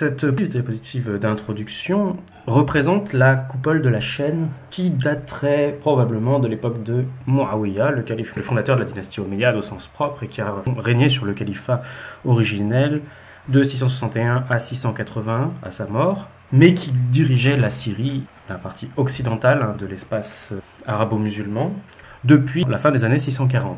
Cette diapositive d'introduction représente la coupole de la chaîne qui daterait probablement de l'époque de Muawiyah, le calife, le fondateur de la dynastie omeyyade au sens propre et qui a régné sur le califat originel de 661 à 680 à sa mort, mais qui dirigeait la Syrie, la partie occidentale de l'espace arabo-musulman, depuis la fin des années 640.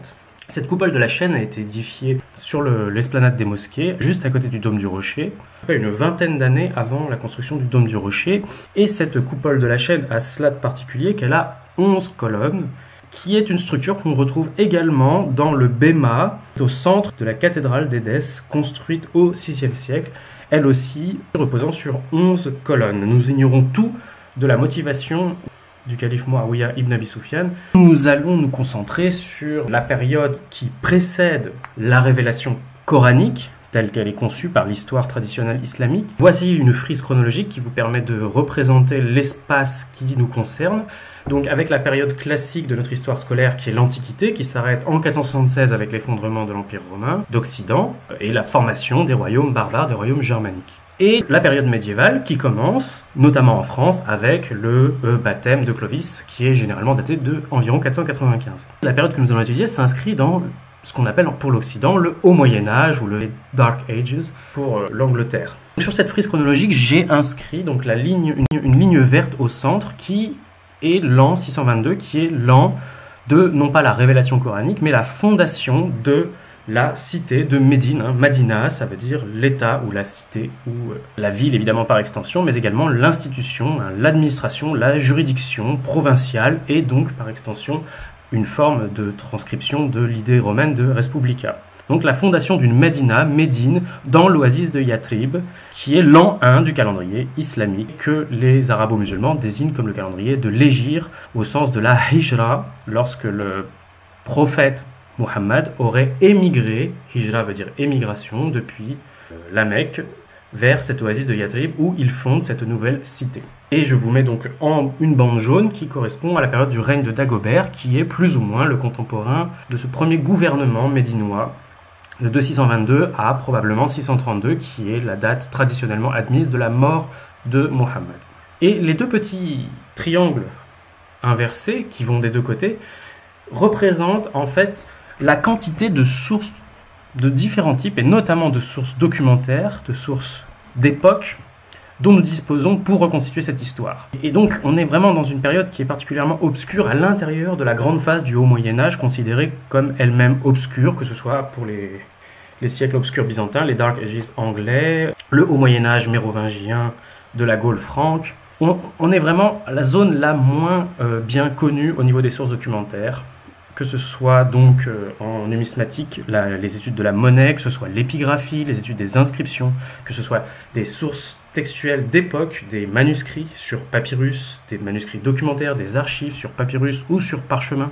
Cette coupole de la chaîne a été édifiée sur l'esplanade des mosquées, juste à côté du dôme du Rocher, une vingtaine d'années avant la construction du dôme du Rocher. Et cette coupole de la chaîne a cela de particulier qu'elle a 11 colonnes, qui est une structure qu'on retrouve également dans le Bema, au centre de la cathédrale d'Édesse, construite au VIe siècle, elle aussi reposant sur 11 colonnes. Nous ignorons tout de la motivation du calife Muawiyah ibn Abi Sufyan. Nous allons nous concentrer sur la période qui précède la révélation coranique, telle qu'elle est conçue par l'histoire traditionnelle islamique. Voici une frise chronologique qui vous permet de représenter l'espace qui nous concerne. Donc avec la période classique de notre histoire scolaire qui est l'Antiquité, qui s'arrête en 476 avec l'effondrement de l'Empire romain d'Occident et la formation des royaumes barbares, des royaumes germaniques. Et la période médiévale qui commence, notamment en France, avec le baptême de Clovis, qui est généralement daté de environ 495. La période que nous allons étudier s'inscrit dans ce qu'on appelle pour l'Occident le Haut Moyen-Âge ou le Dark Ages pour l'Angleterre. Sur cette frise chronologique, j'ai inscrit donc une ligne verte au centre qui est l'an 622, qui est l'an de, non pas la révélation coranique, mais la fondation de la cité de Médine. Madina, ça veut dire l'état ou la cité, ou la ville évidemment par extension, mais également l'institution, l'administration, la juridiction provinciale et donc par extension une forme de transcription de l'idée romaine de Respublica. Donc la fondation d'une Médina, Médine, dans l'oasis de Yathrib, qui est l'an 1 du calendrier islamique, que les arabo-musulmans désignent comme le calendrier de l'Hégire, au sens de la Hijra, lorsque le prophète Muhammad aurait émigré, Hijra veut dire émigration, depuis la Mecque vers cette oasis de Yathrib où il fonde cette nouvelle cité. Et je vous mets donc en une bande jaune qui correspond à la période du règne de Dagobert, qui est plus ou moins le contemporain de ce premier gouvernement médinois de 622 à probablement 632, qui est la date traditionnellement admise de la mort de Mohammed. Et les deux petits triangles inversés qui vont des deux côtés représentent en fait la quantité de sources de différents types, et notamment de sources documentaires, de sources d'époque, dont nous disposons pour reconstituer cette histoire. Et donc, on est vraiment dans une période qui est particulièrement obscure à l'intérieur de la grande phase du Haut Moyen-Âge, considérée comme elle-même obscure, que ce soit pour les siècles obscurs byzantins, les Dark Ages anglais, le Haut Moyen-Âge mérovingien de la Gaule franque. On est vraiment à la zone la moins bien connue au niveau des sources documentaires, que ce soit donc en numismatique, les études de la monnaie, que ce soit l'épigraphie, les études des inscriptions, que ce soit des sources textuelles d'époque, des manuscrits sur papyrus, des manuscrits documentaires, des archives sur papyrus ou sur parchemin.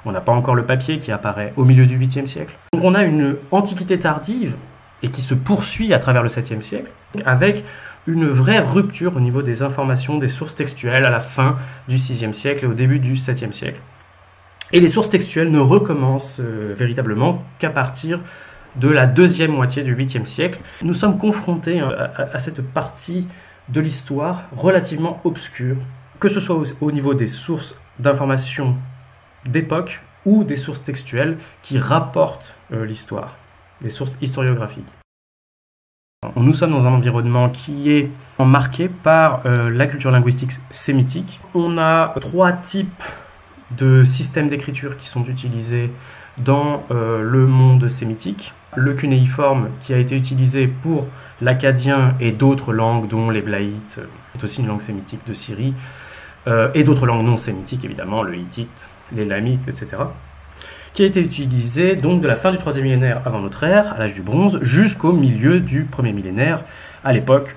On n'a pas encore le papier qui apparaît au milieu du 8e siècle. Donc on a une antiquité tardive et qui se poursuit à travers le 7e siècle, avec une vraie rupture au niveau des informations, des sources textuelles à la fin du 6e siècle et au début du 7e siècle. Et les sources textuelles ne recommencent véritablement qu'à partir de la deuxième moitié du 8e siècle. Nous sommes confrontés à cette partie de l'histoire relativement obscure, que ce soit au niveau des sources d'informations d'époque ou des sources textuelles qui rapportent l'histoire, des sources historiographiques. Nous sommes dans un environnement qui est marqué par la culture linguistique sémitique. On a trois types de systèmes d'écriture qui sont utilisés dans le monde sémitique. Le cunéiforme qui a été utilisé pour l'akkadien et d'autres langues dont l'héblaïte, c'est aussi une langue sémitique de Syrie, et d'autres langues non sémitiques évidemment, le hittite, l'élamite, etc. qui a été utilisé donc de la fin du 3e millénaire avant notre ère, à l'âge du bronze, jusqu'au milieu du 1er millénaire, à l'époque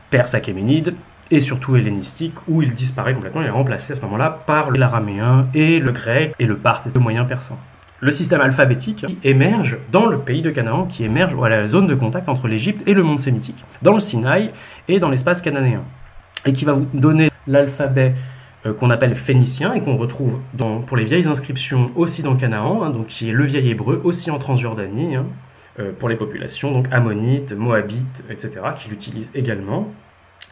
perse achéménide, et surtout hellénistique, où il disparaît complètement, il est remplacé à ce moment-là par l'araméen et le grec et le parthe et le moyen persan. Le système alphabétique qui émerge dans le pays de Canaan, qui émerge à la zone de contact entre l'Égypte et le monde sémitique, dans le Sinaï et dans l'espace cananéen, et qui va vous donner l'alphabet qu'on appelle phénicien et qu'on retrouve pour les vieilles inscriptions aussi dans Canaan, donc qui est le vieil hébreu, aussi en Transjordanie, pour les populations, donc ammonites, moabites, etc., qui l'utilisent également,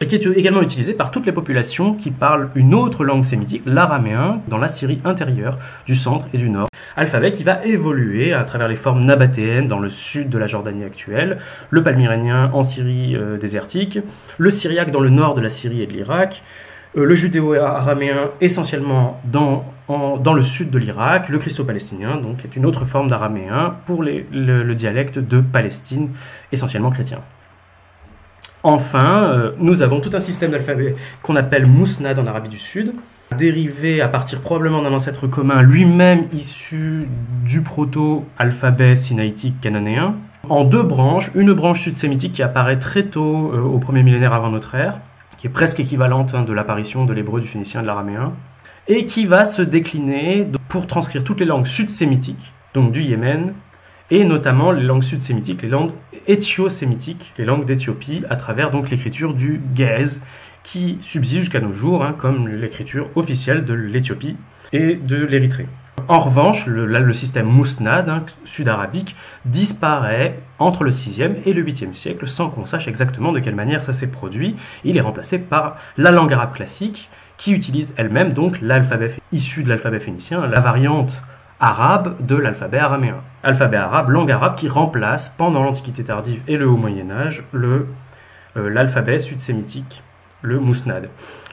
et qui est également utilisé par toutes les populations qui parlent une autre langue sémitique, l'araméen, dans la Syrie intérieure, du centre et du nord. Alphabet qui va évoluer à travers les formes nabatéennes dans le sud de la Jordanie actuelle, le palmyrénien en Syrie désertique, le syriaque dans le nord de la Syrie et de l'Irak, le judéo-araméen essentiellement dans le sud de l'Irak, le christo-palestinien, donc qui est une autre forme d'araméen pour le dialecte de Palestine, essentiellement chrétien. Enfin, nous avons tout un système d'alphabet qu'on appelle Mousnad en Arabie du Sud, dérivé à partir probablement d'un ancêtre commun, lui-même issu du proto-alphabet sinaïtique cananéen, en deux branches, une branche sud-sémitique qui apparaît très tôt au premier millénaire avant notre ère, qui est presque équivalente de l'apparition de l'hébreu, du phénicien, de l'araméen, et qui va se décliner pour transcrire toutes les langues sud-sémitiques, donc du Yémen, et notamment les langues sud-sémitiques, les langues éthio-sémitiques, les langues d'Éthiopie, à travers donc l'écriture du Ge'ez, qui subsiste jusqu'à nos jours, comme l'écriture officielle de l'Éthiopie et de l'Érythrée. En revanche, le système Mousnad, sud-arabique, disparaît entre le 6e et le 8e siècle, sans qu'on sache exactement de quelle manière ça s'est produit. Il est remplacé par la langue arabe classique, qui utilise elle-même donc l'alphabet issu de l'alphabet phénicien, la variante arabe de l'alphabet araméen. Alphabet arabe, langue arabe qui remplace, pendant l'Antiquité tardive et le Haut Moyen-Âge, l'alphabet sud-sémitique, le Mousnad.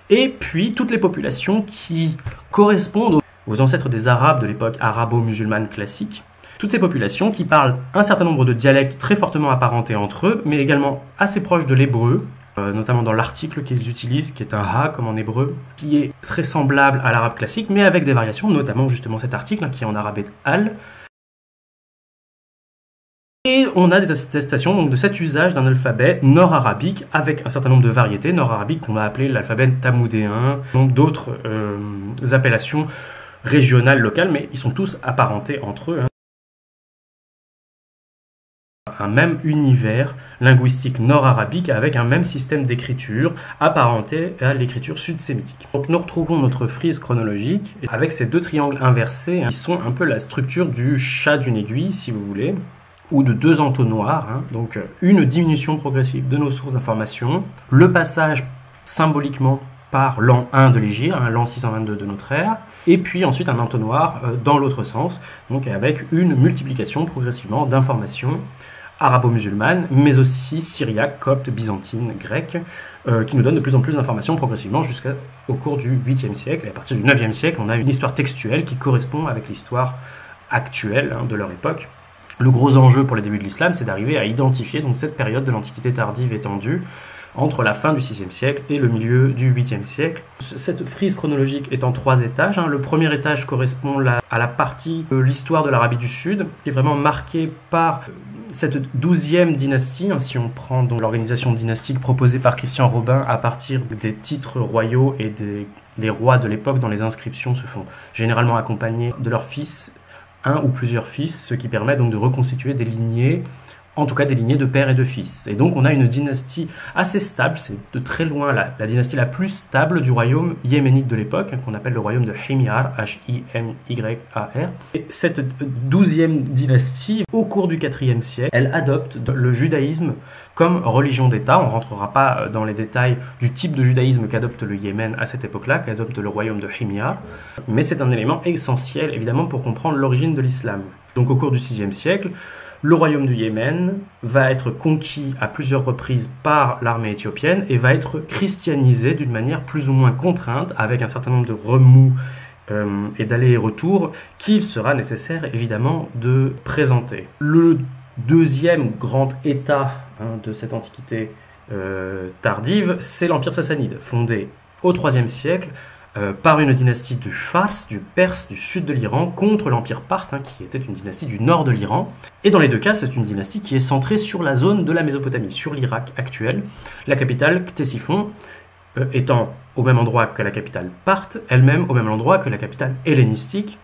Et puis, toutes les populations qui correspondent aux ancêtres des Arabes de l'époque arabo-musulmane classique, toutes ces populations qui parlent un certain nombre de dialectes très fortement apparentés entre eux, mais également assez proches de l'hébreu, notamment dans l'article qu'ils utilisent, qui est un ha comme en hébreu, qui est très semblable à l'arabe classique, mais avec des variations, notamment justement cet article qui est en arabe est al. Et on a des attestations donc, de cet usage d'un alphabet nord-arabique avec un certain nombre de variétés nord-arabiques qu'on va appeler l'alphabet tamoudéen, donc d'autres appellations régionales, locales, mais ils sont tous apparentés entre eux. Un même univers linguistique nord-arabique avec un même système d'écriture apparenté à l'écriture sud-sémitique. Donc nous retrouvons notre frise chronologique avec ces deux triangles inversés qui sont un peu la structure du chat d'une aiguille, si vous voulez, ou de deux entonnoirs, donc une diminution progressive de nos sources d'information, le passage symboliquement par l'an 1 de l'Hégire, l'an 622 de notre ère, et puis ensuite un entonnoir dans l'autre sens, donc avec une multiplication progressivement d'informations arabo-musulmanes, mais aussi syriaques, coptes, byzantines, grecques, qui nous donnent de plus en plus d'informations progressivement jusqu'au cours du 8e siècle. Et à partir du 9e siècle, on a une histoire textuelle qui correspond avec l'histoire actuelle de leur époque. Le gros enjeu pour les débuts de l'islam, c'est d'arriver à identifier donc, cette période de l'Antiquité tardive étendue entre la fin du 6e siècle et le milieu du 8e siècle. Cette frise chronologique est en 3 étages. Le premier étage correspond à la partie de l'histoire de l'Arabie du Sud, qui est vraiment marquée par cette 12e dynastie, si on prend donc l'organisation dynastique proposée par Christian Robin à partir des titres royaux et les rois de l'époque dans les inscriptions se font généralement accompagnés de leurs fils, un ou plusieurs fils, ce qui permet donc de reconstituer des lignées, en tout cas des lignées de père et de fils. Et donc on a une dynastie assez stable, c'est de très loin la dynastie la plus stable du royaume yéménite de l'époque, qu'on appelle le royaume de Himyar, H-I-M-Y-A-R. Et cette 12e dynastie, au cours du 4e siècle, elle adopte le judaïsme comme religion d'État. On ne rentrera pas dans les détails du type de judaïsme qu'adopte le Yémen à cette époque-là, qu'adopte le royaume de Himyar, mais c'est un élément essentiel évidemment pour comprendre l'origine de l'islam. Donc au cours du 6e siècle, le royaume du Yémen va être conquis à plusieurs reprises par l'armée éthiopienne et va être christianisé d'une manière plus ou moins contrainte, avec un certain nombre de remous et d'allers et retours qu'il sera nécessaire évidemment de présenter. Le deuxième grand état de cette antiquité tardive, c'est l'Empire sassanide, fondé au IIIe siècle par une dynastie du Fars, du Perse, du sud de l'Iran, contre l'Empire parthe, qui était une dynastie du nord de l'Iran. Et dans les deux cas, c'est une dynastie qui est centrée sur la zone de la Mésopotamie, sur l'Irak actuel, la capitale Ctésiphon étant au même endroit que la capitale parthe, elle-même au même endroit que la capitale hellénistique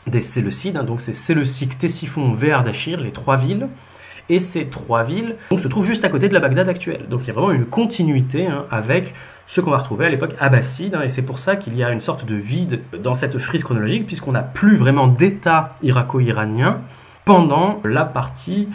des Séleucides, donc c'est Séleucie, Ctésiphon, Véardachir, les trois villes. Et ces trois villes se trouvent juste à côté de la Bagdad actuelle. Donc il y a vraiment une continuité avec ce qu'on va retrouver à l'époque abbasside, et c'est pour ça qu'il y a une sorte de vide dans cette frise chronologique, puisqu'on n'a plus vraiment d'état irako-iranien pendant la partie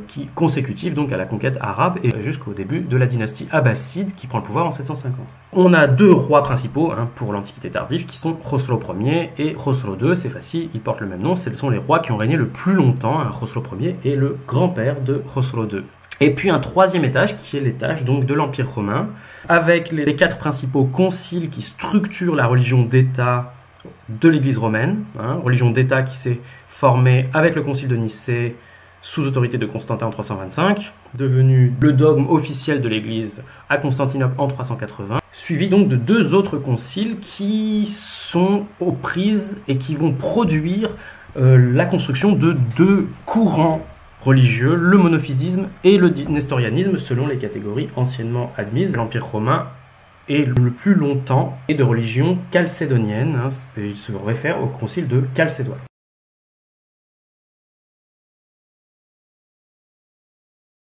qui consécutive donc à la conquête arabe et jusqu'au début de la dynastie abbasside qui prend le pouvoir en 750. On a deux rois principaux pour l'Antiquité tardive qui sont Khosrow Ier et Khosrow II, c'est facile, ils portent le même nom, ce sont les rois qui ont régné le plus longtemps, Khosrow Ier est le grand-père de Khosrow II. Et puis un troisième étage qui est l'étage donc de l'Empire romain, avec les quatre principaux conciles qui structurent la religion d'État de l'Église romaine, religion d'État qui s'est formée avec le concile de Nicée sous autorité de Constantin en 325, devenu le dogme officiel de l'Église à Constantinople en 380, suivi donc de deux autres conciles qui sont aux prises et qui vont produire la construction de deux courants religieux, le monophysisme et le nestorianisme, selon les catégories anciennement admises. L'Empire romain est le plus longtemps et de religion chalcédonienne, il se réfère au concile de Chalcédoine.